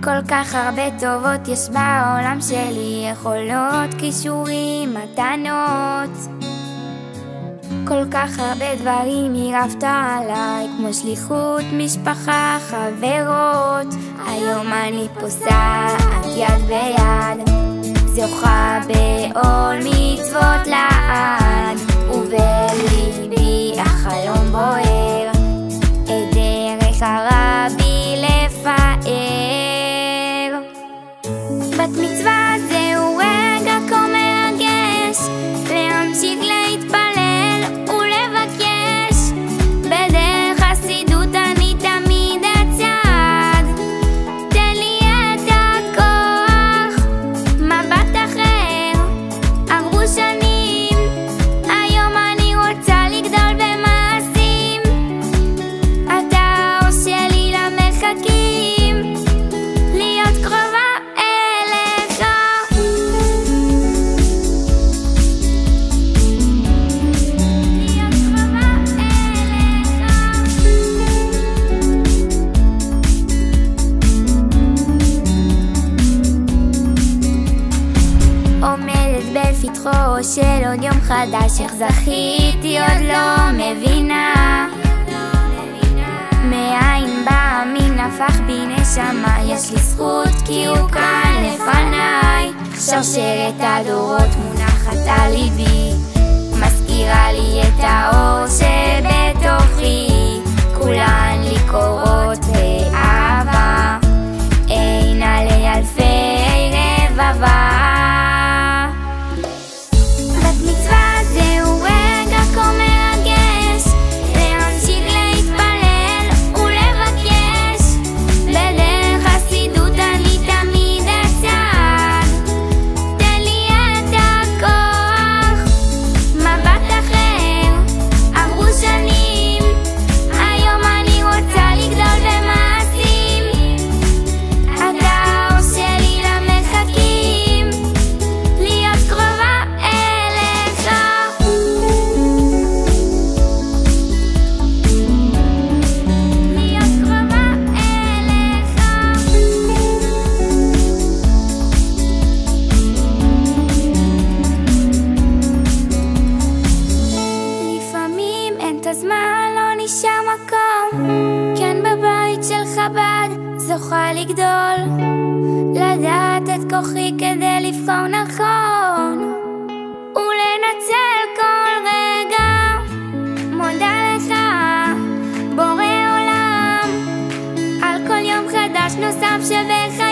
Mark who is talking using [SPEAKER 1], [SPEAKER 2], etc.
[SPEAKER 1] כל כך הרבה טובות יש בעולם שלי, יכולות, כישורים, מתנות. כל כך הרבה דברים הרבת עליי, כמו שליחות, משפחה, חברות. היום אני פוסעת יד ביד, זוכה בעול מצוות לעד, ובליבי החלום בוער, את דרך הרבי לפאר. בת מצווה זהו רגע כה מרגש, להמשיך להתפלל ולבקש. בדרך חסידות אני תמיד אצעד, תן לי את הכוח, מבט אחר. עברו שנים, היום אני רוצה לגדול במעשים. אתה האור שלי למרחקים, להיות קרובה אליך. להיות קרובה אליך. עומדת בפתחו של עוד יום חדש, איך זכיתי עוד לא מבינה. מאין בא מן הפך בי נשמה, יש לי זכות כי הוא כאן לפניי. שרשרת הדורות מונחת על ליבי, מזכירה לי את האור שבתוכי. כולן לי קורות באהבה, אין עלי אלפי רבבה. בת מצווה זהו רגע כה מרגש, להמשיך להתפלל ולבקש. בדרך חסידות אני תמיד אצעד, תן לי את הכוח, מבט אחר. עברו שנים, היום אני רוצה לגדול במעשים. אתה האור שלי למרחקים, להיות קרובה אליך. להיות קרובה אליך. לפעמים אין את הזמן, לא נשאר מקום. כן, בבית של חב"ד זוכה לגדול, לדעת את כוחי כדי לבחור נכון ולנצל כל רגע. מודה לך בורא עולם על כל יום חדש נוסף שבחיי.